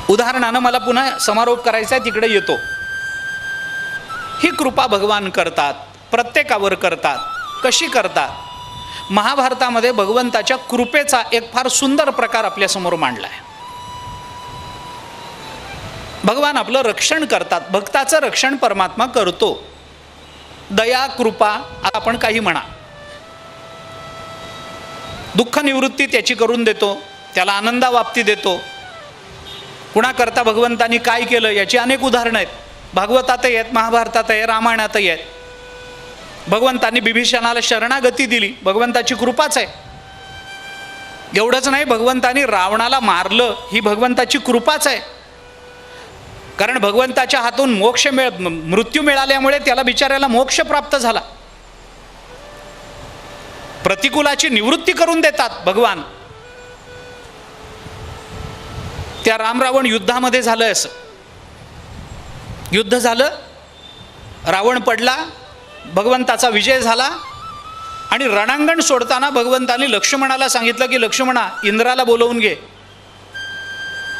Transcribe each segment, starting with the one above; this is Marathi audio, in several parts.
उदाहरणानं मला पुन्हा समारोप करायचा आहे, तिकडे येतो. ही कृपा भगवान करतात, प्रत्येकावर करतात. कशी करतात? महाभारतामध्ये भगवंताच्या कृपेचा एक फार सुंदर प्रकार आपल्यासमोर मांडला आहे. भगवान आपलं रक्षण करतात. भक्ताचं रक्षण परमात्मा करतो. दया, कृपा, आपण काही म्हणा, दुःख निवृत्ती त्याची करून देतो, त्याला आनंदावाप्ती देतो. कुणाकरता भगवंतानी काय केलं याची अनेक उदाहरणं आहेत. भागवतातही आहेत, महाभारतातही आहे, रामायणातही आहेत. भगवंतांनी बिभीषणाला शरणागती दिली, भगवंताची कृपाच आहे. एवढंच नाही, भगवंतानी रावणाला मारलं, ही भगवंताची कृपाच आहे. कारण भगवंताच्या हातून मृत्यू मिळाल्यामुळे त्याला बिचाऱ्याला मोक्ष प्राप्त झाला. प्रतिकूलाची निवृत्ती करून देतात भगवान. त्या राम रावण युद्धामध्ये झालं. असं युद्ध झालं, रावण पडला, भगवंताचा विजय झाला. आणि रणांगण सोडताना भगवंतांनी लक्ष्मणाला सांगितलं की लक्ष्मणा, इंद्राला बोलवून घे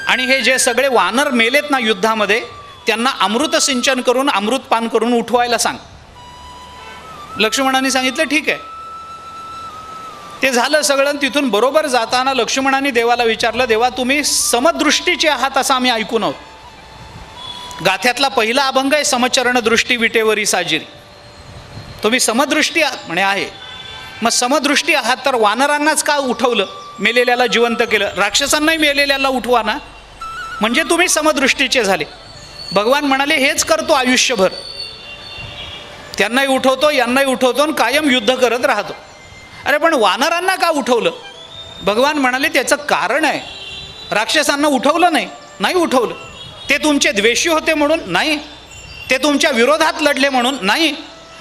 आणि हे जे सगळे वानर मेलेत ना युद्धामध्ये, त्यांना अमृत सिंचन करून अमृतपान करून उठवायला सांग. लक्ष्मणाने सांगितलं ठीक आहे. ते झालं सगळं. तिथून बरोबर जाताना लक्ष्मणाने देवाला विचारलं, देवा तुम्ही समदृष्टीचे आहात असं आम्ही ऐकून आहोत. गाथ्यातला पहिला अभंग आहे, समचरण दृष्टी विटेवरी साजिरी. तुम्ही समदृष्टी आहात म्हणे. आहे. मग समदृष्टी आहात तर वानरांनाच का उठवलं, मेलेल्याला जिवंत केलं? राक्षसांनाही मेलेल्याला उठवा ना, म्हणजे तुम्ही समदृष्टीचे झाले. भगवान म्हणाले हेच करतो आयुष्यभर, त्यांनाही उठवतो, यांनाही उठवतो आणि कायम युद्ध करत राहतो. अरे पण वानरांना का उठवलं? भगवान म्हणाले त्याचं कारण आहे. राक्षसांना उठवलं नाही, नाही उठवलं. ते तुमचे द्वेषी होते म्हणून नाही, ते तुमच्या विरोधात लढले म्हणून नाही,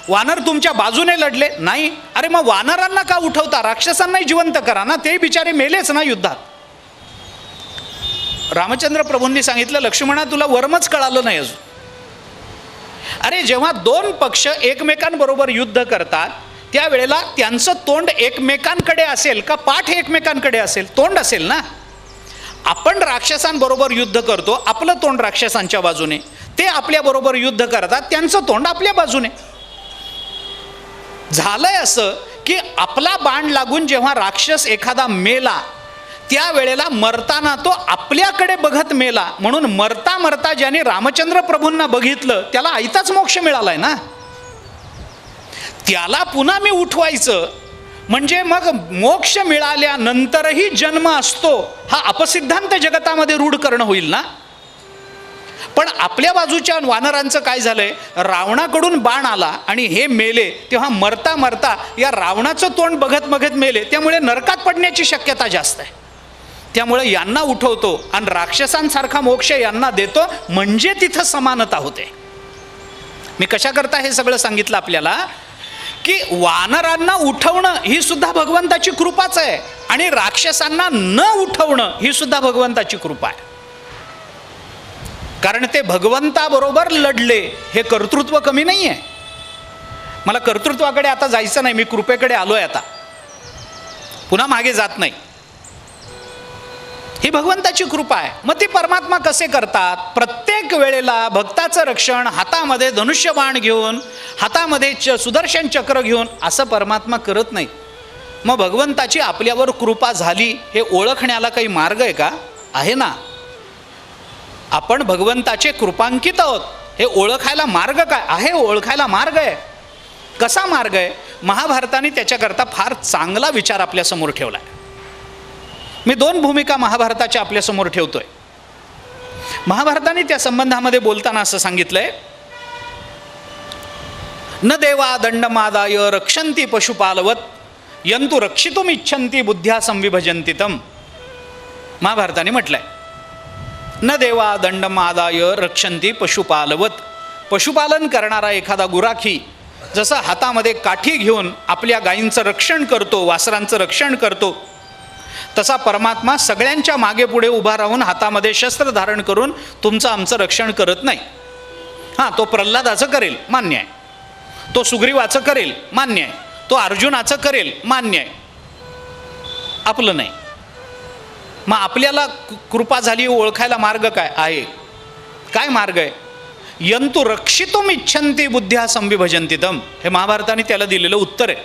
वानर तुमच्या बाजूने लढले नाही. अरे मग वानरांना का उठवता? राक्षसांनाही जिवंत करा ना, ते बिचारे मेलेच ना युद्धात. रामचंद्र प्रभूंनी सांगितलं, लक्ष्मणा तुला वर्मच कळालं नाही अजून. अरे जेव्हा दोन पक्ष एकमेकांबरोबर युद्ध करतात त्यावेळेला त्यांचं तोंड एकमेकांकडे असेल का पाठ एकमेकांकडे असेल? तोंड असेल ना. आपण राक्षसांबरोबर युद्ध करतो, आपलं तोंड राक्षसांच्या बाजूने, ते आपल्याबरोबर युद्ध करतात, त्यांचं तोंड आपल्या बाजूने. झालंय असं की आपला बाण लागून जेव्हा राक्षस एखादा मेला त्यावेळेला मरताना तो आपल्याकडे बघत मेला. म्हणून मरता मरता ज्याने रामचंद्र प्रभूंना बघितलं त्याला आयताच मोक्ष मिळालाय ना. त्याला पुन्हा मी उठवायचं म्हणजे मग मोक्ष मिळाल्यानंतरही जन्म असतो हा अपसिद्धांत जगतामध्ये रूढ करणं होईल ना. पण आपल्या बाजूच्या वानरांचं काय झालंय, रावणाकडून बाण आला आणि हे मेले, तेव्हा मरता मरता या रावणाचं तोंड बघत बघत मेले, त्यामुळे नरकात पडण्याची शक्यता जास्त आहे. त्यामुळे यांना उठवतो आणि राक्षसांसारखा मोक्ष यांना देतो, म्हणजे तिथं समानता होते. मी कशाकरता हे सगळं सांगितलं आपल्याला की वानरांना उठवणं ही सुद्धा भगवंताची कृपाच आहे आणि राक्षसांना न उठवणं ही सुद्धा भगवंताची कृपा आहे. कारण ते भगवंताबरोबर लढले, हे कर्तृत्व कमी नाही आहे. मला कर्तृत्वाकडे आता जायचं नाही, मी कृपेकडे आलोय आता, पुन्हा मागे जात नाही. ही भगवंताची कृपा आहे. मग ती परमात्मा कसे करतात? प्रत्येक वेळेला भक्ताचं रक्षण हातामध्ये धनुष्यबाण घेऊन, हातामध्ये सुदर्शन चक्र घेऊन असं परमात्मा करत नाही. मग भगवंताची आपल्यावर कृपा झाली हे ओळखण्याला काही मार्ग आहे का? आहे ना. आपण भगवंताचे कृपांकित आहोत हे ओळखायला मार्ग काय आहे? ओळखायला मार्ग आहे. कसा मार्ग आहे? महाभारताने त्याच्याकरता फार चांगला विचार आपल्यासमोर ठेवला आहे. मी दोन भूमिका महाभारताच्या आपल्यासमोर ठेवतोय. महाभारताने त्या संबंधामध्ये बोलताना असं सांगितलंय, न देवा दंडमादाय रक्षन्ति पशुपालवत यंतु रक्षितुम इच्छन्ति बुद्ध्या संविभजन्ति तम. महाभारताने म्हटलंय, न देवा दंडमादाय रक्षन्ति पशुपालवत. पशुपालन करणारा एखादा गुराखी जसं हातामध्ये काठी घेऊन आपल्या गायींचं रक्षण करतो, वासरांचं रक्षण करतो, तसा परमात्मा सगळ्यांच्या मागे पुढे उभा राहून हातामध्ये शस्त्र धारण करून तुमचं आमचं रक्षण करत नाही. हां, तो प्रल्हादाचं करेल, मान्य आहे. तो सुग्रीवाचं करेल, मान्य आहे. तो अर्जुनाचं करेल, मान्य आहे. आपलं नाही. मग आपल्याला कृपा झाली ओळखायला मार्ग काय आहे? काय मार्ग आहे? यंतु रक्षितुम इच्छन्ति बुद्ध्या संविभजन्तितम, हे महाभारताने त्याला दिलेलं उत्तर आहे.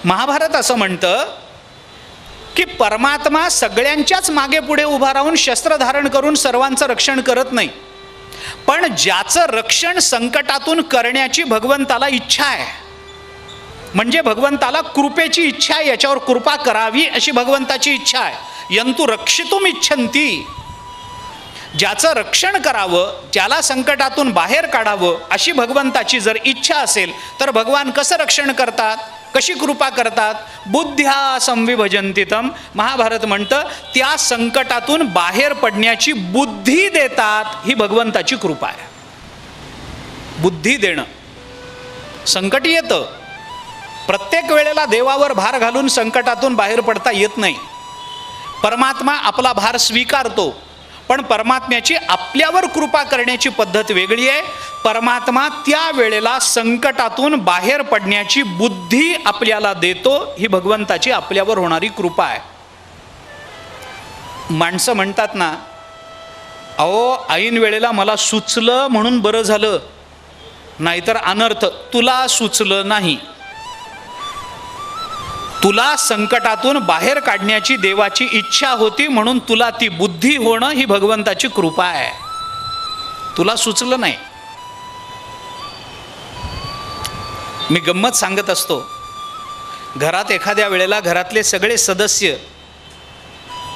महाभारत असं म्हणतं की परमात्मा सगळ्यांच्याच मागे पुढे उभा राहून शस्त्र धारण करून सर्वांचं रक्षण करत नाही, पण ज्याचं रक्षण संकटातून करण्याची भगवंताला इच्छा आहे, म्हणजे भगवंताला कृपेची इच्छा आहे, याच्यावर कृपा करावी अशी भगवंताची इच्छा आहे. यंतु रक्षितुम इच्छन्ति, ज्याचं रक्षण करावं, ज्याला संकटातून बाहेर काढावं अशी भगवंताची जर इच्छा असेल तर भगवान कसं रक्षण करतात, कशी कृपा करतात? बुद्ध्या संविभजन्तितम. महाभारत म्हणतं त्या संकटातून बाहेर पडण्याची बुद्धी देतात, ही भगवंताची कृपा आहे. बुद्धी देणं. संकट येतं, प्रत्येक वेळेला देवावर भार घालून संकटातून बाहेर पडता येत नाही. परमात्मा आपला भार स्वीकारतो, पण परमात्म्याची आपल्यावर कृपा करण्याची पद्धत वेगळी आहे. परमात्मा त्या वेळेला संकटातून बाहेर पडण्याची बुद्धी आपल्याला देतो, ही भगवंताची आपल्यावर होणारी कृपा आहे. माणसं म्हणतात ना, अहो ऐन वेळेला मला सुचलं म्हणून बरं झालं, नाहीतर अनर्थ. तुला सुचलं नाही, तुला संकटातून बाहेर काढण्याची देवाची इच्छा होती म्हणून तुला ती बुद्धी होणं ही भगवंताची कृपा आहे. तुला सुचलं नाही. मी गंमत सांगत असतो, घरात एखाद्या वेळेला घरातले सगळे सदस्य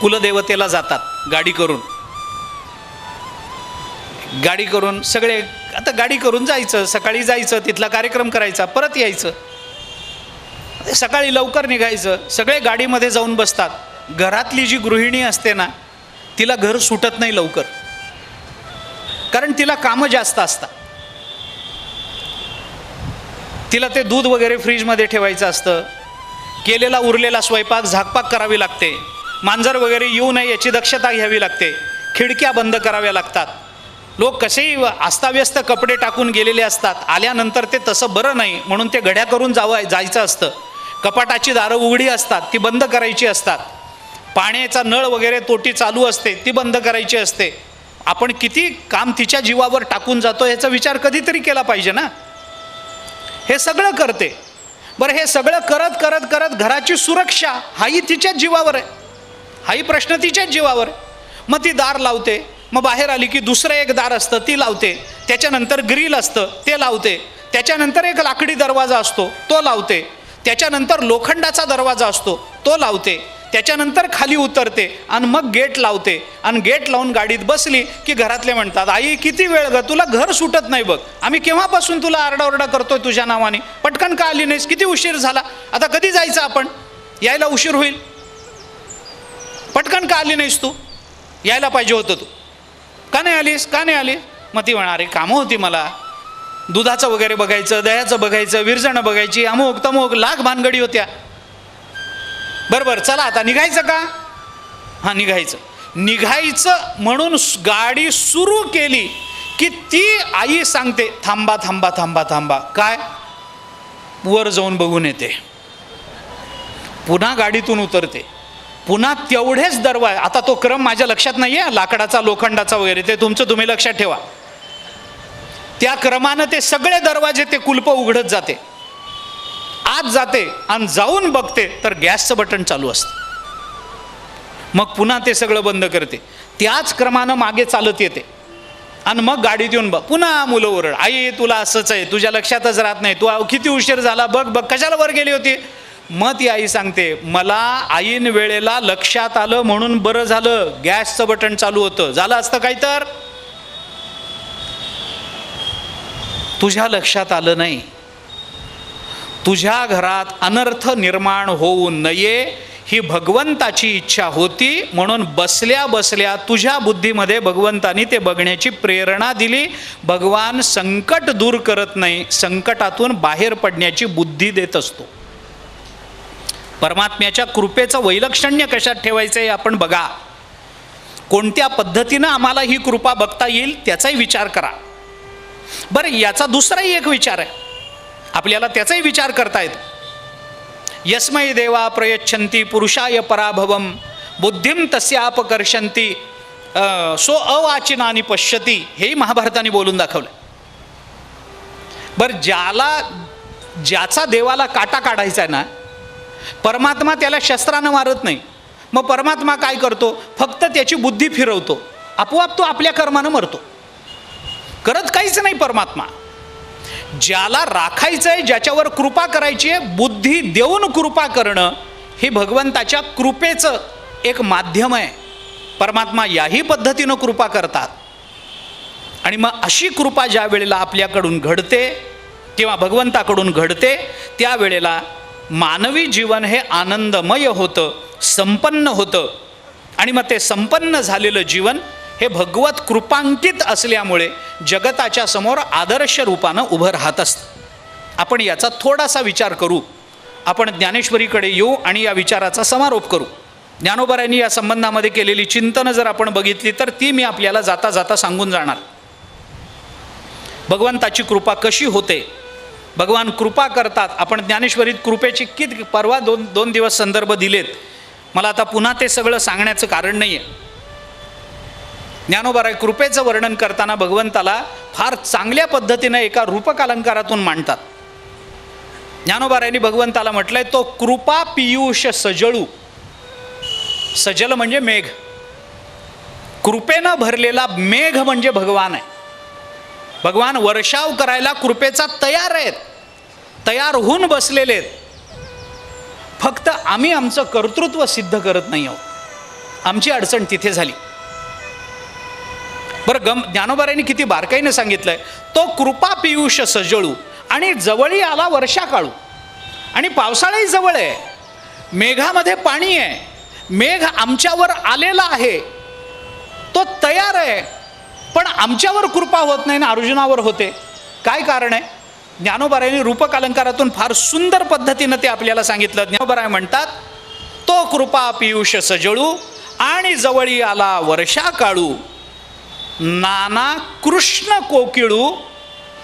कुलदेवतेला जातात गाडी करून सगळे. आता गाडी करून जायचं, सकाळी जायचं, तिथला कार्यक्रम करायचा, परत यायचं. सकाळी लवकर निघायचं, सगळे गाडीमध्ये जाऊन बसतात. घरातली जी गृहिणी असते ना, तिला घर सुटत नाही लवकर, कारण तिला कामं जास्त असतात. तिला ते दूध वगैरे फ्रीजमध्ये ठेवायचं असतं, केलेला उरलेला स्वयंपाक झाकपाक करावी लागते, मांजर वगैरे येऊ नये याची दक्षता घ्यावी लागते, खिडक्या बंद कराव्या लागतात. लोक कसेही अस्ताव्यस्त कपडे टाकून गेलेले असतात, आल्यानंतर ते तसं बरं नाही म्हणून ते घड्या करून जायचं असतं. कपाटाची दारं उघडी असतात, ती बंद करायची असतात. पाण्याचा नळ वगैरे तोटी चालू असते, ती बंद करायची असते. आपण किती काम तिच्या जीवावर टाकून जातो याचा विचार कधीतरी केला पाहिजे ना. हे सगळं करते. बरं, हे सगळं करत करत करत घराची सुरक्षा हाही तिच्याच जीवावर आहे, हाही प्रश्न तिच्याच जीवावर आहे. मग ती दार लावते, मग बाहेर आली की दुसरं एक दार असतं ती लावते, त्याच्यानंतर ग्रिल असतं ते लावते, त्याच्यानंतर एक लाकडी दरवाजा असतो तो लावते, त्याच्यानंतर लोखंडाचा दरवाजा असतो तो लावते, त्याच्यानंतर खाली उतरते आणि मग गेट लावते. आणि गेट लावून गाडीत बसली की घरातले म्हणतात, आई किती वेळ ग, तुला घर सुटत नाही बघ, आम्ही केव्हापासून तुला आरडाओरडा करतोय तुझ्या नावाने, पटकन का आली नाहीस, किती उशीर झाला, आता कधी जायचं आपण, यायला उशीर होईल, पटकन का आली नाहीस, तू यायला पाहिजे होतं, तू का नाही आलीस, का नाही आली. मग ती म्हणणार, कामं होती मला, दुधाचं वगैरे बघायचं, दह्याचं बघायचं, विरजणं बघायची, अमुक तमुक लाख भानगडी होत्या. बरोबर, चला आता निघायचं का. हां निघायचं म्हणून गाडी सुरू केली की ती आई सांगते, थांबा थांबा थांबा थांबा. काय, वर जाऊन बघून येते. पुन्हा गाडीतून उतरते, पुन्हा तेवढेच दरवाजे. आता तो क्रम माझ्या लक्षात नाही आहे, लाकडाचा लोखंडाचा वगैरे, ते तुमचं तुम्ही लक्षात ठेवा. त्या क्रमानं ते सगळे दरवाजे, ते कुलप उघडत जाते, आत जाते आणि जाऊन बघते तर गॅसचं बटन चालू असतं. मग पुन्हा ते सगळं बंद करते, त्याच क्रमानं मागे चालत येते आणि मग गाडीत येऊन पुन्हा मुलं ओरड, आई तुला असंच आहे, तुझ्या लक्षातच राहत नाही, तू किती उशीर झाला बघ बघ, कशाला वर गेली होती. मग ती आई सांगते, मला आईन वेळेला लक्षात आलं म्हणून बरं झालं, गॅसचं बटन चालू होतं, झालं असतं काही तर तुझ्या लक्षात आलं नाही. तुझ्या घरात अनर्थ निर्माण होऊ नये ही भगवंताची इच्छा होती, म्हणून बसल्या बसल्या तुझ्या बुद्धीमध्ये भगवंतानी ते बघण्याची प्रेरणा दिली. भगवान संकट दूर करत नाही, संकटातून बाहेर पडण्याची बुद्धी देत असतो. परमात्म्याच्या कृपेचं वैलक्षण्य कशात ठेवायचं आहे आपण बघा. कोणत्या पद्धतीनं आम्हाला ही कृपा बघता येईल त्याचाही विचार करा. बरं, याचा दुसराही एक विचार आहे, आपल्याला त्याचाही विचार करता येतो. यस्मै देवा प्रयच्छन्ति पुरुषाय पराभवम बुद्धिम तस्यापकर्षंती सो अवाचिनानी पश्यती, हेही महाभारताने बोलून दाखवलं. बरं, ज्याचा देवाला काटा काढायचा आहे ना, परमात्मा त्याला शस्त्रानं मारत नाही. मग परमात्मा काय करतो? फक्त त्याची बुद्धी फिरवतो, आपोआप तो आपल्या कर्मानं मरतो. करत काहीच नाही परमात्मा. ज्याला राखायचं आहे, ज्याच्यावर कृपा करायची आहे, बुद्धी देऊन कृपा करणं हे भगवंताच्या कृपेचं एक माध्यम आहे. परमात्मा याही पद्धतीनं कृपा करतात. आणि मग अशी कृपा ज्या वेळेला आपल्याकडून घडते किंवा भगवंताकडून घडते, त्यावेळेला मानवी जीवन हे आनंदमय होतं, संपन्न होतं. आणि मग ते संपन्न झालेलं जीवन हे भगवत कृपांकित असल्यामुळे जगताच्या समोर आदर्श रूपानं उभं राहत असतं. आपण याचा थोडासा विचार करू. आपण ज्ञानेश्वरीकडे येऊ आणि या विचाराचा समारोप करू. ज्ञानोबारायांनी या संबंधामध्ये केलेली चिंतनं जर आपण बघितली तर ती मी आपल्याला जाता जाता सांगून जाणार. भगवंताची कृपा कशी होते, भगवान कृपा करतात. आपण ज्ञानेश्वरीत कृपेचे किती परवा दोन दिवस संदर्भ दिलेत. मला आता पुन्हा ते सगळं सांगण्याचं कारण नाही आहे. ज्ञानोबाराय कृपेचं वर्णन करताना भगवंताला फार चांगल्या पद्धतीनं एका रूपकालंकारातून मांडतात. ज्ञानोबारायांनी भगवंताला म्हटलंय, तो कृपा पियुष सजळू. सजल म्हणजे मेघ, कृपेनं भरलेला मेघ म्हणजे भगवान आहे. भगवान वर्षाव करायला कृपेचा तयार आहेत, तयार होऊन बसलेले आहेत. फक्त आम्ही आमचं कर्तृत्व सिद्ध करत नाही आहोत. आमची अडचण तिथे झाली. बरं, ज्ञानोबारायांनी किती बारकाईनं सांगितलंय, तो कृपा पियुष सजळू. आणि जवळी आला वर्षा काळू. आणि पावसाळाही जवळ आहे, मेघामध्ये पाणी आहे, मेघ आमच्यावर आलेला आहे, तो तयार आहे. पण आमच्यावर कृपा होत नाही ना, अर्जुनावर होते. काय कारण आहे? ज्ञानोबारायांनी रूपकालंकारातून फार सुंदर पद्धतीनं ते आपल्याला सांगितलं. ज्ञानोबाराय म्हणतात, तो कृपा पियुष सजळू आणि जवळी आला वर्षा काळू, नाना कृष्ण कोकिळू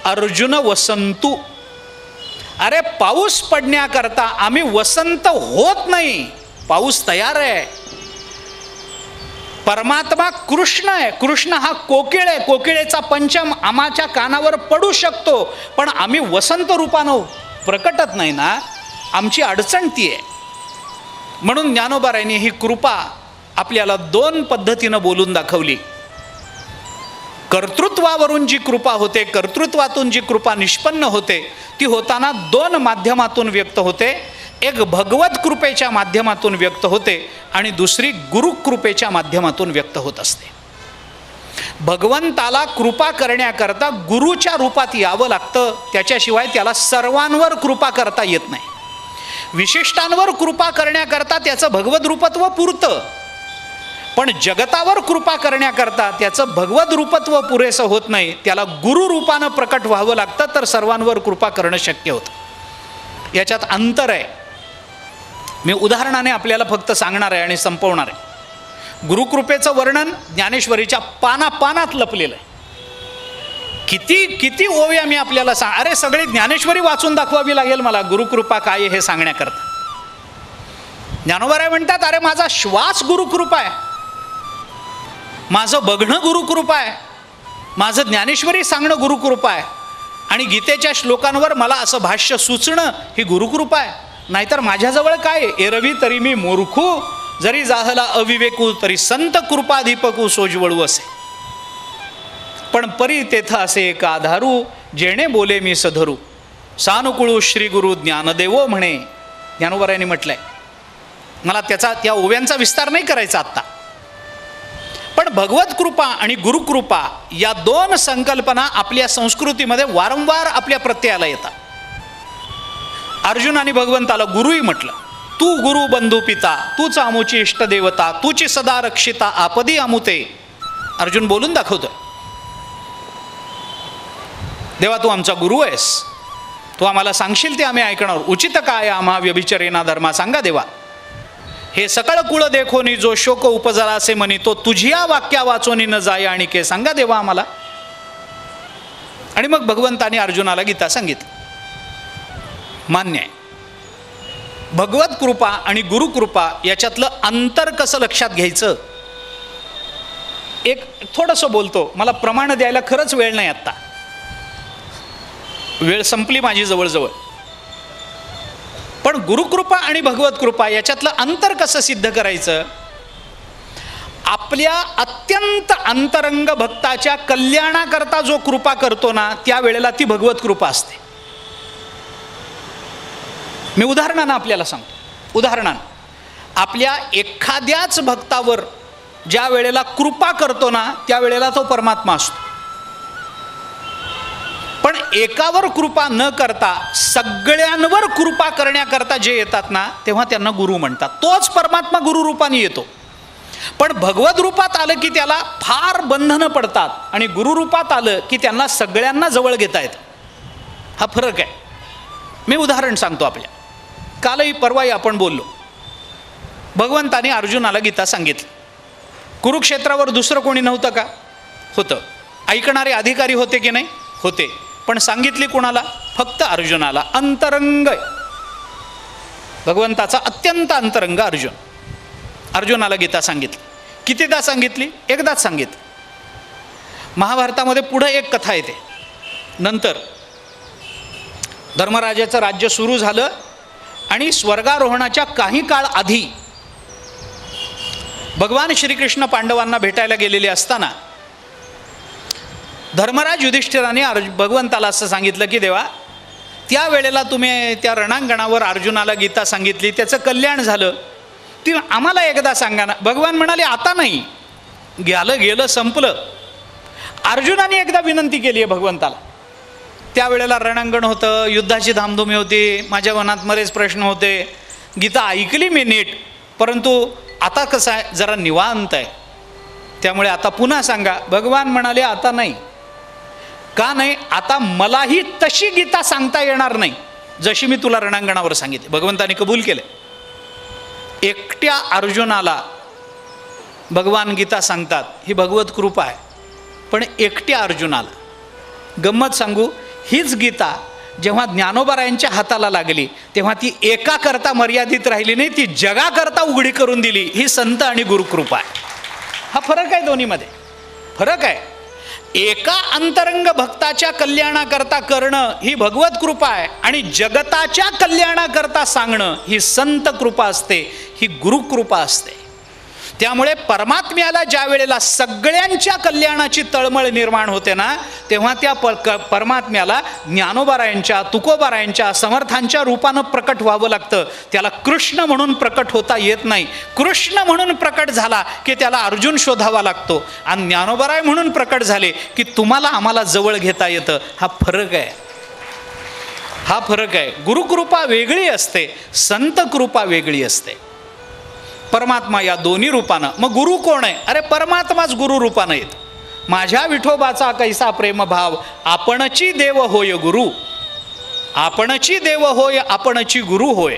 अर्जुन वसंतू. अरे, पाऊस पडण्याकरता आम्ही वसंत होत नाही, पाऊस तयार आहे. परमात्मा कृष्ण आहे. कृष्ण हा कोकिळ आहे. कोकिळेचा पंचम आम्हाच्या कानावर पडू शकतो, पण आम्ही वसंत रूपानं प्रकटत नाही ना. आमची अडचण ती आहे. म्हणून ज्ञानोबारायांनी ही कृपा आपल्याला दोन पद्धतीनं बोलून दाखवली. कर्तृत्वावरून जी कृपा होते, कर्तृत्वातून जी कृपा निष्पन्न होते, ती होताना दोन माध्यमातून व्यक्त होते. एक भगवत कृपेच्या माध्यमातून व्यक्त होते आणि दुसरी गुरुकृपेच्या माध्यमातून व्यक्त होत असते. भगवंताला कृपा करण्याकरता गुरुच्या रूपात यावं लागतं. त्याच्याशिवाय त्याला सर्वांवर कृपा करता येत नाही. विशिष्टांवर कृपा करण्याकरता त्याचं भगवत रूपत्व पुरतं, पण जगतावर कृपा करण्याकरता त्याचं भगवत रूपत्व पुरेसं होत नाही. त्याला गुरु रूपानं प्रकट व्हावं लागतं, तर सर्वांवर कृपा करणं शक्य होतं. याच्यात अंतर आहे. मी उदाहरणाने आपल्याला फक्त सांगणार आहे आणि संपवणार आहे. गुरुकृपेचं वर्णन ज्ञानेश्वरीच्या पानात लपलेलं आहे. किती ओव्या मी आपल्याला अरे, सगळी ज्ञानेश्वरी वाचून दाखवावी लागेल मला गुरुकृपा काय हे सांगण्याकरता. ज्ञानोबाराय म्हणतात, अरे माझा श्वास गुरुकृपा आहे, माझं बघणं गुरुकृपा आहे, माझं ज्ञानेश्वरी सांगणं गुरुकृपा आहे, आणि गीतेच्या श्लोकांवर मला असं भाष्य सुचणं ही गुरुकृपा आहे. नाहीतर माझ्याजवळ काय? एरवी तरी मी मूर्खू, जरी जाहला अविवेकू, तरी संत कृपाधीपकू सोजवळू असे. पण परी तेथ असे एक आधारू, जेणे बोले मी सधरू, सानुकुळू श्री गुरु ज्ञानदेवो म्हणे. ज्ञानोबारायांनी म्हटलंय. मला त्या ओव्यांचा विस्तार नाही करायचा आत्ता. पण भगवत कृपा आणि गुरुकृपा या दोन संकल्पना आपल्या संस्कृतीमध्ये वारंवार आपल्या प्रत्ययाला येतात. अर्जुनाने भगवंताला गुरुही म्हटलं. तू गुरु बंधू पिता, तूच आमुची इष्टदेवता, तुची सदा रक्षिता आपदी अमुते. अर्जुन बोलून दाखवतोय, देवा तू आमचा गुरु आहेस, तू आम्हाला सांगशील ते आम्ही ऐकणार. उचित काय आम्हा व्यभिचरेना धर्मा, सांगा देवा. हे सकळ कुळ देखोनी जो शोक उपजला असे म्हणी, तो तुझिया वाक्या वाचोनी न जाय आणि के, सांगा देवा आम्हाला. आणि मग भगवंताने अर्जुनाला गीता सांगितली. मान्य आहे. भगवत कृपा आणि गुरुकृपा याच्यातलं अंतर कसं लक्षात घ्यायचं, एक थोडंसं बोलतो. मला प्रमाण द्यायला खरंच वेळ नाही आत्ता, वेळ संपली माझी जवळजवळ. पण गुरुकृपा आणि भगवत कृपा याच्यातलं अंतर कसं सिद्ध करायचं. आपल्या अत्यंत अंतरंग भक्ताच्या कल्याणाकरता जो कृपा करतो ना, त्यावेळेला ती भगवत कृपा असते. मी उदाहरणानं आपल्याला सांगतो. उदाहरणानं आपल्या एखाद्याच भक्तावर ज्या वेळेला कृपा करतो ना, त्यावेळेला तो परमात्मा असतो. पण एकावर कृपा न करता सगळ्यांवर कृपा करण्याकरता जे येतात ना, तेव्हा त्यांना गुरु म्हणतात. तोच परमात्मा गुरु रूपाने येतो. पण भगवत रूपात आलं की त्याला फार बंधनं पडतात, आणि गुरुरूपात आलं की त्यांना सगळ्यांना जवळ घेता येतं. हा फरक आहे. मी उदाहरण सांगतो. आपल्या कालही परवाही आपण बोललो. भगवंताने अर्जुनाला गीता सांगितली. कुरुक्षेत्रावर दुसरं कोणी नव्हतं का? होतं. ऐकणारे अधिकारी होते की नाही? होते. पण सांगितली कोणाला? फक्त अर्जुनाला. अंतरंग भगवंताचा अत्यंत अंतरंग अर्जुन. अर्जुनाला गीता सांगितली. कितीदा सांगितली? एकदाच सांगितली. महाभारतामध्ये पुढं एक कथा येते. नंतर धर्मराजाचं राज्य सुरू झालं आणि स्वर्गारोहणाच्या काही काळ आधी भगवान श्रीकृष्ण पांडवांना भेटायला गेलेले असताना धर्मराज युधिष्ठिराने भगवंताला असं सांगितलं की देवा, त्यावेळेला तुम्ही त्या रणांगणावर अर्जुनाला गीता सांगितली, त्याचं कल्याण झालं, ती आम्हाला एकदा सांगा ना. भगवान म्हणाले आता नाही, गेलं संपलं. अर्जुनाने एकदा विनंती केली आहे भगवंताला. त्यावेळेला रणांगण होतं, युद्धाची धामधुमी होती, माझ्या मनात बरेच प्रश्न होते. गीता ऐकली मी नीट, परंतु आता कसं आहे, जरा निवांत आहे, त्यामुळे आता पुन्हा सांगा. भगवान म्हणाले आता नाही. का नाही? आता मलाही तशी गीता सांगता येणार नाही जशी मी तुला रणांगणावर सांगितली. भगवंताने कबूल केलं. एकट्या अर्जुनाला भगवान गीता सांगतात, ही भगवत कृपा आहे. पण एकट्या अर्जुनाला गंमत सांगू, हीच गीता जेव्हा ज्ञानोबारायांच्या हाताला लागली तेव्हा ती एका करता मर्यादित राहिली नाही, ती जगाकरता उघडी करून दिली. ही संत आणि गुरुकृपा आहे. हा फरक आहे, दोन्हीमध्ये फरक आहे. एका अंतरंग भक्ताच्या कल्याणाकरता करणं ही भगवत कृपा आहे, आणि जगताच्या कल्याणाकरता सांगणं ही संत कृपा असते, ही गुरुकृपा असते. त्यामुळे परमात्म्याला ज्या वेळेला सगळ्यांच्या कल्याणाची तळमळ निर्माण होते ना, तेव्हा त्या परमात्म्याला ज्ञानोबारायांच्या, तुकोबारायांच्या, समर्थांच्या रूपानं प्रकट व्हावं लागतं. त्याला कृष्ण म्हणून प्रकट होता येत नाही. कृष्ण म्हणून प्रकट झाला की त्याला अर्जुन शोधावा लागतो, आणि ज्ञानोबाराय म्हणून प्रकट झाले की तुम्हाला आम्हाला जवळ घेता येतं. हा फरक आहे. हा फरक आहे. गुरुकृपा वेगळी असते, संत कृपा वेगळी असते. परमात्मा या दोन्ही रूपानं. मग गुरु कोण आहे? अरे परमात्माच गुरु रूपानं येत. माझ्या विठोबाचा कैसा प्रेमभाव, आपणची देव होय गुरु, आपणची देव होय, आपणची गुरु होय.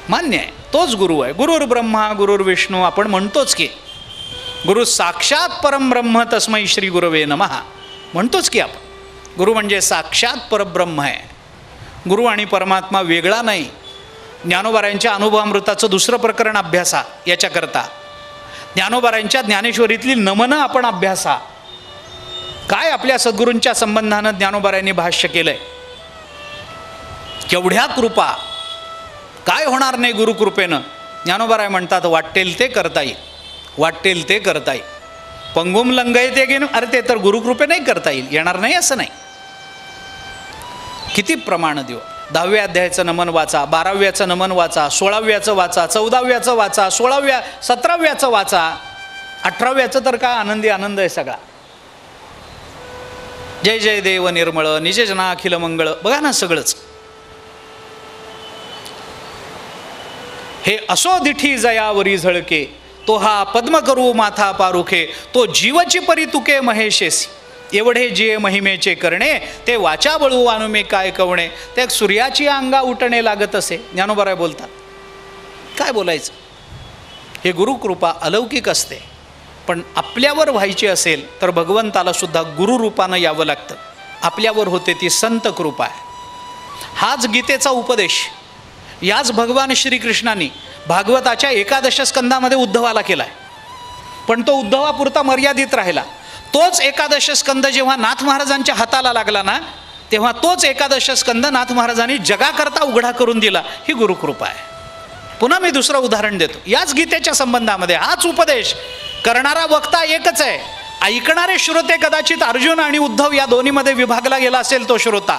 मान्य आहे, तोच गुरु आहे. गुरुर ब्रह्मा गुरुर्विष्णू आपण म्हणतोच की, गुरु साक्षात परमब्रह्म तस्मै श्री गुरवे नमः म्हणतोच की आपण. गुरु म्हणजे साक्षात परब्रह्म आहे. गुरु आणि परमात्मा वेगळा नाही. ज्ञानोबारायांच्या अनुभवामृताचं दुसरं प्रकरण अभ्यासा. याच्याकरता ज्ञानोबारायांच्या ज्ञानेश्वरीतली नमनं आपण अभ्यासा. काय आपल्या सद्गुरूंच्या संबंधानं ज्ञानोबारायांनी भाष्य केलंय. केवढ्या कृपा, काय होणार नाही गुरुकृपेनं. ज्ञानोबाराय म्हणतात वाटेल ते करता येईल, वाटेल ते करता येईल. पंगुम लंगय ते घेऊन, अरे ते तर गुरुकृपे नाही करता येईल, येणार नाही असं नाही. किती प्रमाण देऊ. 10व्या अध्यायाचं नमन वाचा, 12व्याचं नमन वाचा, 16व्याचं वाचा, 14व्याचं वाचा, 17व्याचं वाचा, 18व्याचं तर काय आनंदी आनंद आहे सगळा. जय जय देव निर्मळ निज जना अखिल मंगळ. बघा ना सगळंच. हे असो दिठी जयावरी झळके, तो हा पद्म करू माथा पारुखे, तो जीवची परी तुके महेशेसी, एवढे जे महिमेचे करणे, ते वाचा बळू अनुमे काय कवणे. त्या सूर्याची अंगा उठणे लागत असे. ज्ञानोबाराय बोलतात. काय बोलायचं. हे गुरुकृपा अलौकिक असते. पण आपल्यावर व्हायची असेल तर भगवंताला सुद्धा गुरुरूपानं यावं लागतं. आपल्यावर होते ती संत कृपा आहे. हाच गीतेचा उपदेश. याच भगवान श्रीकृष्णाने भागवताच्या 11 स्कंदामध्ये उद्धवाला केला आहे, पण तो उद्धवापुरता मर्यादित राहिला. तोच 11 स्कंद जेव्हा नाथ महाराजांच्या हाताला लागला ना, तेव्हा तोच 11 स्कंद नाथ महाराजांनी जगाकरता उघडा करून दिला. ही गुरुकृपा आहे. पुन्हा मी दुसरं उदाहरण देतो. याच गीतेच्या संबंधामध्ये हाच उपदेश करणारा वक्ता एकच आहे. ऐकणारे श्रोते कदाचित अर्जुन आणि उद्धव या दोन्हीमध्ये विभागला गेला असेल तो श्रोता,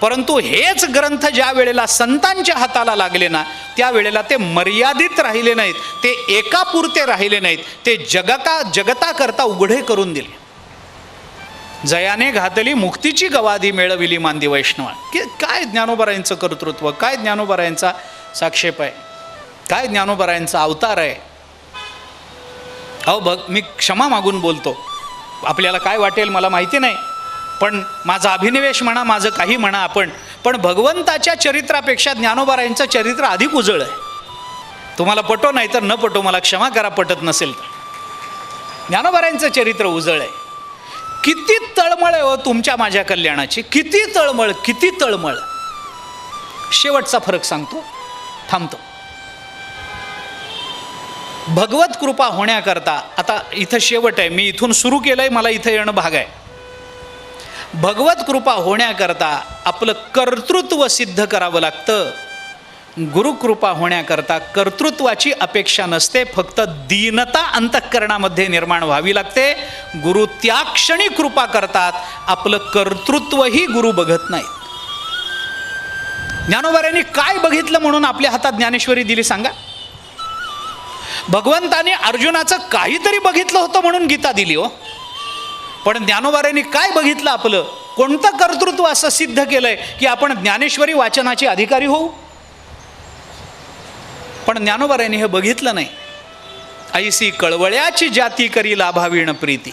परंतु हेच ग्रंथ ज्या वेळेला संतांच्या हाताला लागले ना, त्यावेळेला ते मर्यादित राहिले नाहीत, ते एकापुरते राहिले नाहीत, ते जगताकरता उघडे करून दिले. जयाने घातली मुक्तीची गवादी मेळविली मांदी वैष्णवा. की काय ज्ञानोबरायांचं कर्तृत्व, काय ज्ञानोबरायांचा साक्षेप आहे, काय ज्ञानोबरायांचा अवतार आहे. अहो मी क्षमा मागून बोलतो, आपल्याला काय वाटेल मला माहिती नाही, पण माझा अभिनिवेश म्हणा, माझं काही म्हणा आपण, पण भगवंताच्या चरित्रापेक्षा ज्ञानोबरायांचं चरित्र अधिक उजळ आहे. तुम्हाला पटो नाही तर न पटो, मला क्षमा करा पटत नसेल तर. ज्ञानोबरायांचं चरित्र उजळ आहे. किती तळमळ आहे हो तुमच्या माझ्या कल्याणाची, किती तळमळ, किती तळमळ. शेवटचा फरक सांगतो, थांबतो. भगवत कृपा होण्याकरता, आता इथं शेवट आहे, मी इथून सुरू केलंय, मला इथं येणं भाग आहे. भगवत कृपा होण्याकरता आपलं कर्तृत्व सिद्ध करावं लागतं. गुरुकृपा होण्याकरता कर्तृत्वाची अपेक्षा नसते, फक्त दीनता अंतःकरणामध्ये निर्माण व्हावी लागते. गुरु त्या क्षणी कृपा करतात, आपलं कर्तृत्वही गुरु बघत नाहीत. ज्ञानोबरांनी काय बघितलं म्हणून आपल्या हातात ज्ञानेश्वरी दिली सांगा? भगवंताने अर्जुनाचं काहीतरी बघितलं होतं म्हणून गीता दिली हो. पण ज्ञानोबरांनी काय बघितलं, आपलं कोणतं कर्तृत्व असं सिद्ध केलंय की आपण ज्ञानेश्वरी वाचनाचे अधिकारी होऊ? पण ज्ञानोबरांनी हे बघितलं नाही. ऐसी कळवळ्याची जाती करी लाभावीण प्रीती.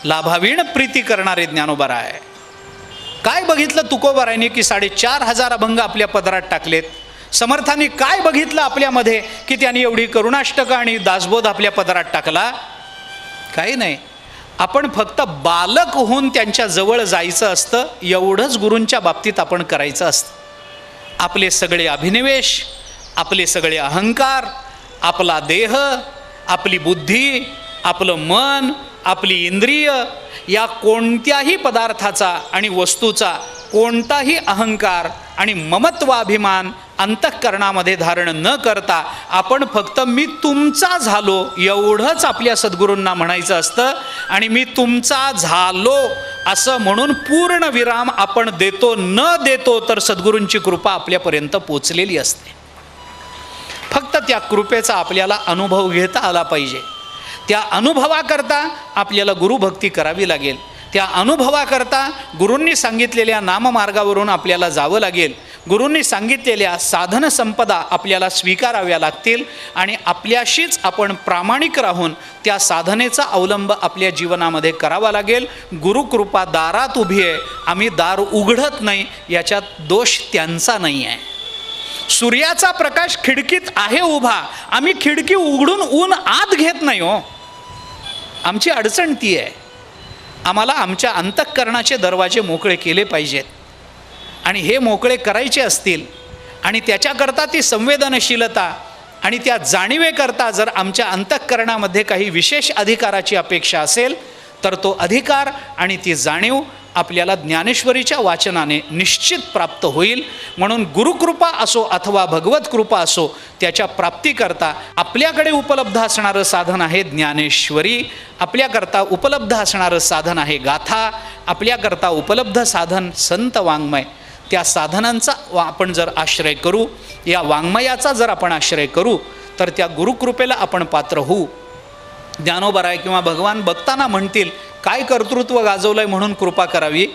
लाभावीण प्रीती करणारे ज्ञानोबरा आहे. काय बघितलं तुकोबारांनी की 4,500 अभंग आपल्या पदरात टाकलेत. समर्थांनी काय बघितलं आपल्यामध्ये की त्यांनी एवढी करुणाष्टक आणि दासबोध आपल्या पदरात टाकला? काही नाही. आपण फक्त बालक होऊन त्यांच्या जवळ जायचं असतं, एवढंच गुरूंच्या बाबतीत आपण करायचं असतं. आपले सगळे अभिनिवेश, आपले सगळे अहंकार, आपला देह, आपली बुद्धी, आपलं मन, आपली इंद्रिय, या कोणत्याही पदार्थाचा आणि वस्तूचा कोणताही अहंकार आणि ममत्वाभिमान अंतःकरणामध्ये धारण न करता आपण फक्त मी तुमचा झालो एवढंच आपल्या सद्गुरूंना म्हणायचं असतं. आणि मी तुमचा झालो असं म्हणून पूर्ण विराम आपण देतो न देतो तर सद्गुरूंची कृपा आपल्यापर्यंत पोचलेली असते. फक्त त्या कृपेचा आपल्याला अनुभव घेता आला पाहिजे. त्या अनुभवाकरता आपल्याला गुरुभक्ती करावी लागेल. त्या अनुभवाकरता गुरूंनी सांगितलेल्या नाममार्गावरून आपल्याला जावं लागेल. गुरूंनी सांगितलेल्या साधन संपदा आपल्याला स्वीकाराव्या लागतील आणि आपल्याशीच आपण प्रामाणिक राहून त्या साधनेचा अवलंब आपल्या जीवनामध्ये करावा लागेल. गुरुकृपा दारात उभी आहे, आम्ही दार उघडत नाही, याच्यात दोष त्यांचा नाही आहे. सूर्याचा प्रकाश खिडकीत आहे उभा, आम्ही खिडकी उघडून ऊन आत घेत नाही हो. आमची अडचण ती आहे. आम्हाला आमच्या अंतःकरणाचे दरवाजे मोकळे केले पाहिजेत आणि हे मोकळे करायचे असतील आणि त्याच्याकरता ती संवेदनशीलता आणि त्या जाणीवेकरता जर आमच्या अंतःकरणामध्ये काही विशेष अधिकाराची अपेक्षा असेल तर तो अधिकार आणि ती जाणीव आपल्याला ज्ञानेश्वरीच्या वाचनाने निश्चित प्राप्त होईल. म्हणून गुरुकृपा असो अथवा भगवत कृपा असो, त्याच्या प्राप्तीकरता आपल्याकडे उपलब्ध असणारं साधन आहे ज्ञानेश्वरी. आपल्याकरता उपलब्ध असणारं साधन आहे गाथा. आपल्याकरता उपलब्ध साधन संत वाङ्मय. त्या साधनांचा आपण जर आश्रय करू, या वाङ्मयाचा जर आपण आश्रय करू तर त्या गुरुकृपेला आपण पात्र होऊ. ज्ञानोबराय किंवा भगवान बघताना म्हणतील काय कर्तृत्व गाजवलं आहे म्हणून कृपा करावी,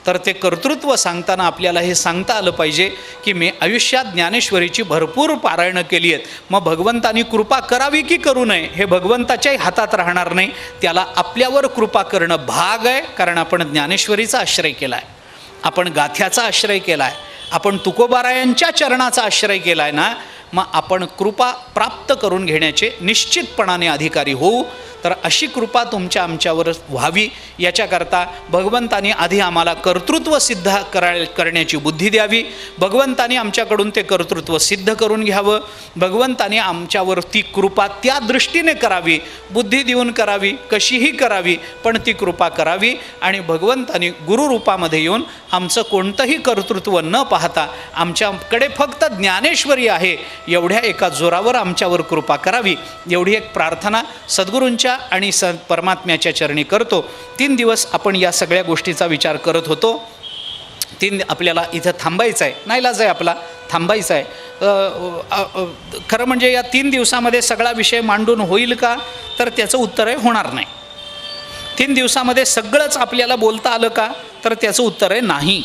तर ते कर्तृत्व सांगताना आपल्याला हे सांगता आलं पाहिजे की मी आयुष्यात ज्ञानेश्वरीची भरपूर पारायणं केली आहेत. मग भगवंतानी कृपा करावी की करू नये हे भगवंताच्याही हातात राहणार नाही. त्याला आपल्यावर कृपा करणं भाग आहे, कारण आपण ज्ञानेश्वरीचा आश्रय केला आहे, आपण गाथ्याचा आश्रय केला आहे, आपण तुकोबारायांच्या चरणाचा आश्रय केला आहे ना. मग आपण कृपा प्राप्त करून घेण्याचे निश्चितपणाने अधिकारी होऊ. तर अशी कृपा तुमच्या आमच्यावर व्हावी याच्याकरता भगवंतानी आधी आम्हाला कर्तृत्व सिद्ध करण्याची बुद्धी द्यावी, भगवंतानी आमच्याकडून ते कर्तृत्व सिद्ध करून घ्यावं, भगवंतानी आमच्यावर ती कृपा त्या दृष्टीने करावी, बुद्धी देऊन करावी, कशीही करावी, पण ती कृपा करावी आणि भगवंतानी गुरुरूपामध्ये येऊन आमचं कोणतंही कर्तृत्व न पाहता आमच्याकडे फक्त ज्ञानेश्वरी आहे एवढ्या एका जोरावर आमच्यावर कृपा करावी, एवढी एक प्रार्थना सद्गुरूंच्या आणि परमात्म्याच्या चरणी करतो. 3 दिवस आपण या सगळ्या गोष्टीचा विचार करत होतो. आपल्याला इथं थांबायचं आहे, नाईलाज आहे आपला, थांबायचं आहे. खरं म्हणजे या 3 दिवसामध्ये सगळा विषय मांडून होईल का, तर त्याचं उत्तर आहे होणार नाही. 3 दिवसामध्ये सगळंच आपल्याला बोलता आलं का, तर त्याचं उत्तर आहे नाही.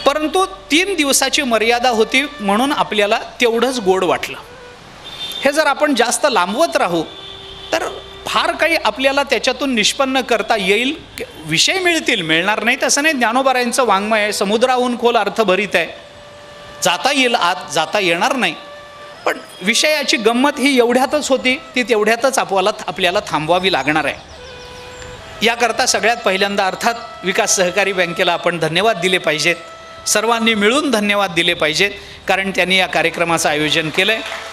परंतु 3 दिवसाची मर्यादा होती म्हणून आपल्याला तेवढंच गोड वाटलं. हे जर आपण जास्त लांबवत राहू तर फार काही आपल्याला त्याच्यातून निष्पन्न करता येईल, विषय मिळतील, मिळणार नाही तसं नाही. ज्ञानोबारायांचं वाङ्मय आहे, समुद्राहून खोल अर्थ भरीत आहे, जाता येईल आत, जाता येणार नाही. पण विषयाची गंमत ही एवढ्यातच होती, ती तेवढ्यातच आपल्याला थांबवावी लागणार आहे. याकरता सगळ्यात पहिल्यांदा अर्थात विकास सहकारी बँकेला आपण धन्यवाद दिले पाहिजेत, सर्वांनी मिळून धन्यवाद दिले पाहिजेत, कारण त्यांनी या कार्यक्रमाचं आयोजन केलं आहे.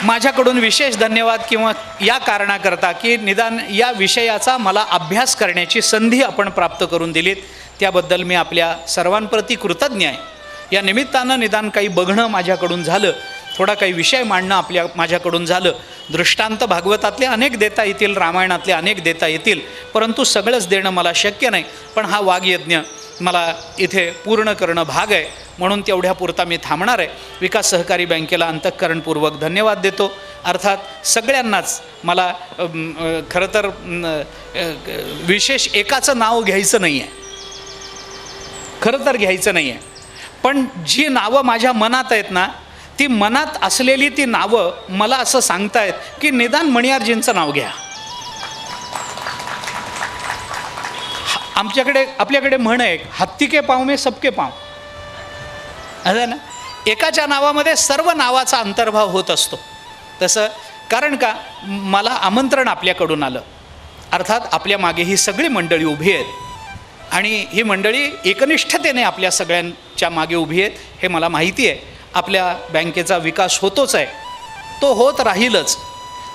माझ्याकडून विशेष धन्यवाद किंवा या कारणाकरता की निदान या विषयाचा मला अभ्यास करण्याची संधी आपण प्राप्त करून दिलीत, त्याबद्दल मी आपल्या सर्वांप्रती कृतज्ञ आहे. या निमित्तानं निदान काही बघणं माझ्याकडून झालं, थोडा काही विषय मांडणं माझ्याकडून झालं. दृष्टांत भागवतातले अनेक देता येतील, रामायणातले अनेक देता येतील, परंतु सगळंच देणं मला शक्य नाही. पण हा वाग्यज्ञ मला इथे पूर्ण करणं भाग आहे, म्हणून तेवढ्यापुरता मी थांबणार आहे. विकास सहकारी बँकेला अंतःकरणपूर्वक धन्यवाद देतो. अर्थात सगळ्यांनाच मला खरं तर विशेष एकाचं नाव घ्यायचं नाही आहे, खरं तर घ्यायचं नाही आहे. पण जी नावं माझ्या मनात आहेत ना, ती मनात असलेली ती नावं मला असं सांगतायत की निदान मणियारजींचं नाव घ्या. आपल्याकडे म्हण आहे, हत्ती के पाँव में सबके पाँव, असं ना. एकाच्या नावामध्ये सर्व नावाचा अंतर्भाव होत असतो. तसं कारण का मला आमंत्रण आपल्याकडून आलं, अर्थात आपल्या मागे ही सगळी मंडळी उभी आहेत आणि ही मंडळी एकनिष्ठतेने आपल्या सगळ्यांच्या मागे उभी आहेत, हे मला माहिती आहे. आपल्या बँकेचा विकास होतोच आहे, तो होत राहीलच.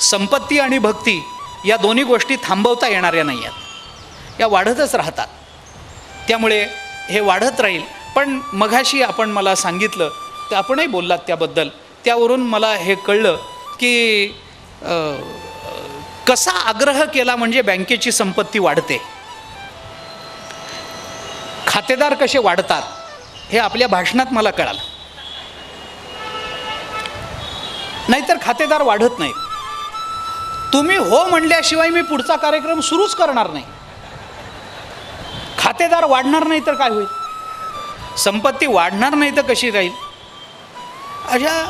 संपत्ती आणि भक्ती या दोन्ही गोष्टी थांबवता येणाऱ्या नाही आहेत, या वाढतच राहतात. त्यामुळे हे वाढत राहील. पण मघाशी आपण मला सांगितलं, तर आपणही बोललात त्याबद्दल, त्यावरून मला हे कळलं की कसा आग्रह केला म्हणजे बँकेची संपत्ती वाढते, खातेदार कसे वाढतात हे आपल्या भाषणात मला कळालं. नाहीतर खातेदार वाढत नाहीत. तुम्ही हो म्हणल्याशिवाय मी पुढचा कार्यक्रम सुरूच करणार नाही. खातेदार वाढणार नाही तर काय होईल, संपत्ती वाढणार नाही तर कशी राहील. अशा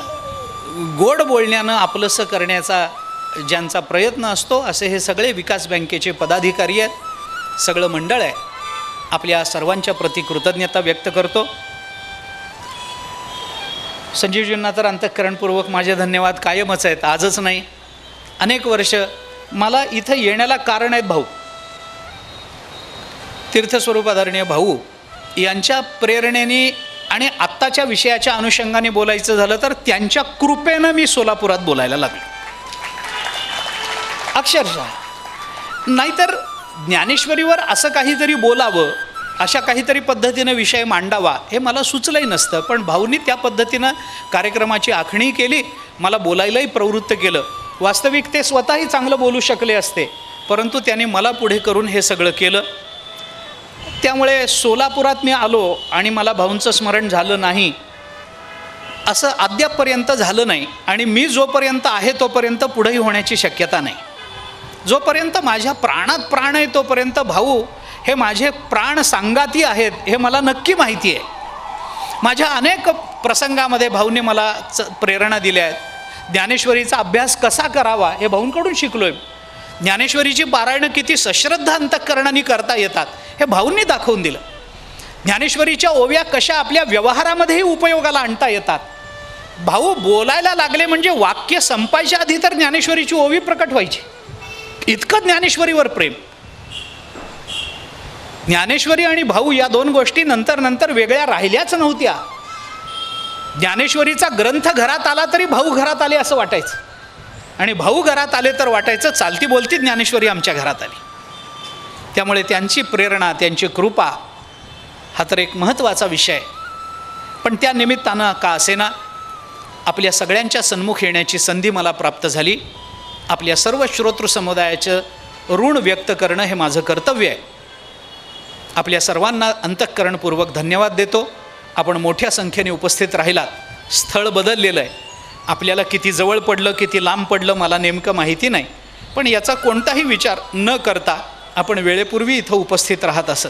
गोड बोलण्यानं आपलंसं करण्याचा ज्यांचा प्रयत्न असतो, असे हे सगळे विकास बँकेचे पदाधिकारी आहेत, सगळं मंडळ आहे. आपल्या सर्वांच्या प्रति कृतज्ञता व्यक्त करतो. संजीवजींना तर अंतःकरणपूर्वक माझे धन्यवाद कायमच आहेत, आजच नाही, अनेक वर्ष. मला इथं येण्याला कारण आहेत भाऊ, तीर्थस्वरूप आदरणीय भाऊ यांच्या प्रेरणेने आणि आत्ताच्या विषयाच्या अनुषंगाने बोलायचं झालं तर त्यांच्या कृपेनं मी सोलापुरात बोलायला लागलो अक्षरशः. नाहीतर ज्ञानेश्वरीवर असं काहीतरी बोलावं, अशा काहीतरी पद्धतीनं विषय मांडावा हे मला सुचलंही नसतं. पण भाऊंनी त्या पद्धतीनं कार्यक्रमाची आखणी केली, मला बोलायलाही प्रवृत्त केलं. वास्तविक ते स्वतःही चांगलं बोलू शकले असते, परंतु त्यांनी मला पुढे करून हे सगळं केलं. त्यामुळे सोलापुरात मी आलो आणि मला भाऊंचं स्मरण झालं नाही असं अद्यापपर्यंत झालं नाही. आणि मी जोपर्यंत आहे तोपर्यंत पुढेही होण्याची शक्यता नाही. जोपर्यंत माझ्या प्राणात प्राण आहे तोपर्यंत भाऊ हे माझे प्राण सांगाती आहेत हे मला नक्की माहिती आहे. माझ्या अनेक प्रसंगामध्ये भाऊंनी मला प्रेरणा दिल्या आहेत. ज्ञानेश्वरीचा अभ्यास कसा करावा हे भाऊंकडून शिकलो आहे. ज्ञानेश्वरीची पारायणं किती सश्रद्धा अंतःकरणाने करता येतात हे भाऊंनी दाखवून दिलं. ज्ञानेश्वरीच्या ओव्या कशा आपल्या व्यवहारामध्येही उपयोगाला आणता येतात भाऊ बोलायला लागले म्हणजे वाक्य संपायच्या आधी तर ज्ञानेश्वरीची ओवी प्रकट व्हायची. इतकं ज्ञानेश्वरीवर प्रेम. ज्ञानेश्वरी आणि भाऊ या दोन गोष्टी नंतर नंतर वेगळ्या राहिल्याच नव्हत्या. ज्ञानेश्वरीचा ग्रंथ घरात आला तरी भाऊ घरात आले असं वाटायचं, आणि भाऊ घरात आले तर वाटायचं चालती बोलती ज्ञानेश्वरी आमच्या घरात आली. त्यामुळे त्यांची प्रेरणा, त्यांची कृपा हा तर एक महत्त्वाचा विषय आहे. पण त्या निमित्तानं का असेना आपल्या सगळ्यांच्या सन्मुख येण्याची संधी मला प्राप्त झाली. आपल्या सर्व श्रोतृ समुदायाचं ऋण व्यक्त करणं हे माझं कर्तव्य आहे. आपल्या सर्वांना अंतःकरणपूर्वक धन्यवाद देतो. आपण मोठ्या संख्येने उपस्थित राहिलात. स्थळ बदललेलं आहे. आपल्याला किती जवळ पडलं किती लांब पडलं मला नेमकं माहिती नाही, पण याचा कोणताही विचार न करता आपण वेळेपूर्वी इथं उपस्थित राहत असत.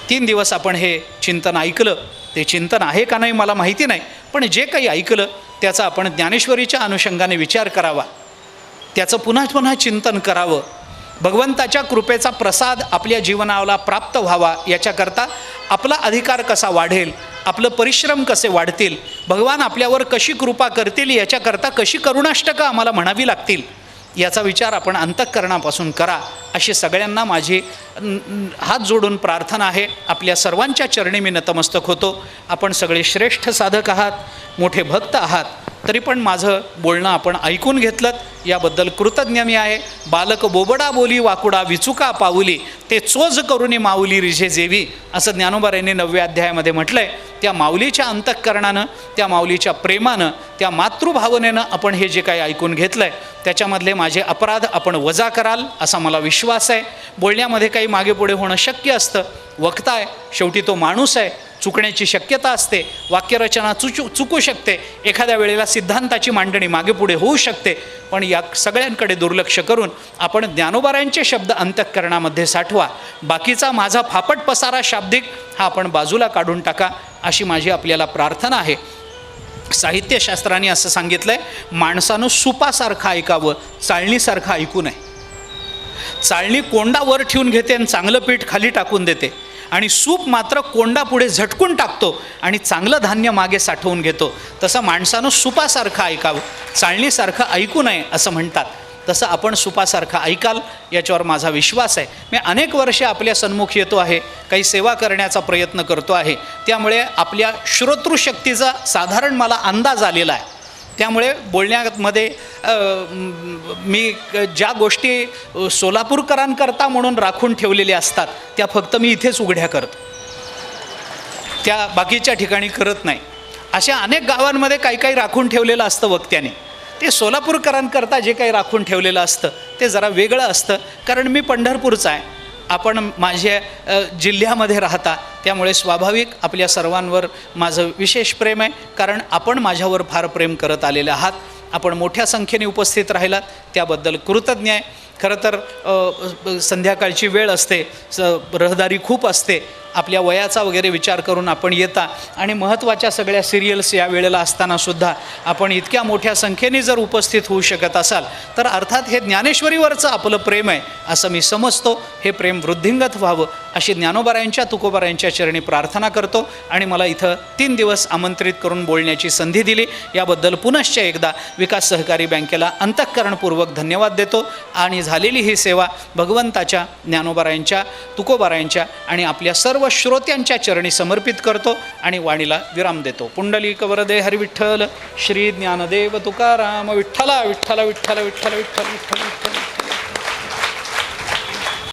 3 दिवस आपण हे चिंतन ऐकलं. ते चिंतन आहे का नाही मला माहिती नाही, पण जे काही ऐकलं त्याचा आपण ज्ञानेश्वरीच्या अनुषंगाने विचार करावा, त्याचं पुन्हा पुन्हा चिंतन करावं. भगवंताच्या कृपेचा प्रसाद आपल्या जीवनाला प्राप्त व्हावा याच्याकरता आपला अधिकार कसा वाढेल, आपलं परिश्रम कसे वाढतील, भगवान आपल्यावर कशी कृपा करतील, याच्याकरता कशी करुणाष्टकं आम्हाला म्हणावी लागतील, याचा विचार आपण अंतःकरणापासून करा, अशी सगळ्यांना माझी हात जोडून प्रार्थना आहे. आपल्या सर्वांच्या चरणी मी नतमस्तक होतो. आपण सगळे श्रेष्ठ साधक आहात, मोठे भक्त आहात, तरी पण माझं बोलणं आपण ऐकून घेतलं याबद्दल कृतज्ञ मी आहे. बालक बोबडा बोली वाकुडा विचुका पाऊली, ते चोज करुनी माऊली रिझे जेवी, असं ज्ञानोबारायांनी 9व्या अध्यायामध्ये म्हटलं आहे. त्या माऊलीच्या अंतःकरणानं, त्या माऊलीच्या प्रेमानं, त्या मातृभावनेनं आपण हे जे काही ऐकून घेतलं आहे त्याच्यामधले माझे अपराध आपण वजा कराल असा मला विश्वास आहे. बोलण्यामध्ये काही मागे पुढे होणं शक्य असतं. वक्ता आहे, शेवटी तो माणूस आहे, चुकण्याची शक्यता असते, वाक्यरचना चुकू शकते, एखाद्या वेळेला सिद्धांताची मांडणी मागे पुढे होऊ शकते. पण या सगळ्यांकडे दुर्लक्ष करून आपण ज्ञानोबारायांचे शब्द अंतःकरणामध्ये साठवा. बाकीचा माझा फापट पसारा शाब्दिक हा आपण बाजूला काढून टाका, अशी माझी आपल्याला प्रार्थना आहे. साहित्यशास्त्राने असं सांगितलं आहे, माणसानं सुपासारखं ऐकावं, चाळणीसारखं ऐकू नये. चाळणी कोंडा वर ठेवून घेते आणि चांगलं पीठ खाली टाकून देते, आणि सूप मात्र कोंडा पुढे झटकून टाकतो आणि चांगलं धान्य मागे साठवून घेतो. तसं माणसानं सुपासारखं ऐकावं, चाळणीसारखं ऐकू नये असं म्हणतात. तसं आपण सुपासारखं ऐकाल याच्यावर माझा विश्वास आहे. मी अनेक वर्षे आपल्या सन्मुख येतो आहे, काही सेवा करण्याचा प्रयत्न करतो आहे, त्यामुळे आपल्या श्रोतृशक्तीचा साधारण मला अंदाज आलेला आहे. त्यामुळे बोलण्यामध्ये मी ज्या गोष्टी सोलापूरकरांकरता म्हणून राखून ठेवलेल्या असतात त्या फक्त मी इथेच उघड्या करतो, त्या बाकीच्या ठिकाणी करत नाही. अशा अनेक गावांमध्ये काही काही राखून ठेवलेलं असतं वक्त्याने. ते सोलापूरकरांकरता जे काही राखून ठेवलेलं असतं ते जरा वेगळं असतं. कारण मी पंढरपूरचा आहे, आपण माझ्या जिल्ह्यामध्ये राहता, त्यामुळे स्वाभाविक आपल्या सर्वांवर माझं विशेष प्रेम आहे. कारण आपण माझ्यावर फार प्रेम करत आलेले आहात. आपण मोठ्या संख्येने उपस्थित राहिलात त्याबद्दल कृतज्ञ आहे. खरं तर संध्याकाळची वेळ असते, रहदारी खूप असते, आपल्या वयाचा वगैरे विचार करून आपण येता, आणि महत्त्वाच्या सगळ्या सिरियल्स या वेळेला असतानासुद्धा आपण इतक्या मोठ्या संख्येने जर उपस्थित होऊ शकत असाल तर अर्थात हे ज्ञानेश्वरीवरचं आपलं प्रेम आहे असं मी समजतो. हे प्रेम वृद्धिंगत व्हावं अशी ज्ञानोबारायांच्या तुकोबारायांच्या चरणी प्रार्थना करतो. आणि मला इथं 3 दिवस आमंत्रित करून बोलण्याची संधी दिली याबद्दल पुनश्च एकदा विकास सहकारी बँकेला अंतःकरणपूर्वक धन्यवाद देतो. आणि झालेली ही सेवा भगवंताच्या, ज्ञानोबारायांच्या, तुकोबारायांच्या आणि आपल्या सर्व श्रोत्यांच्या चरणी समर्पित करतो आणि वाणीला विराम देतो. पुंडलिक वरदे हरी विठ्ठल, श्री ज्ञानदेव तुकाराम विठ्ठला विठ्ठला विठ्ठला विठ्ठला विठ्ठल विठ्ठल.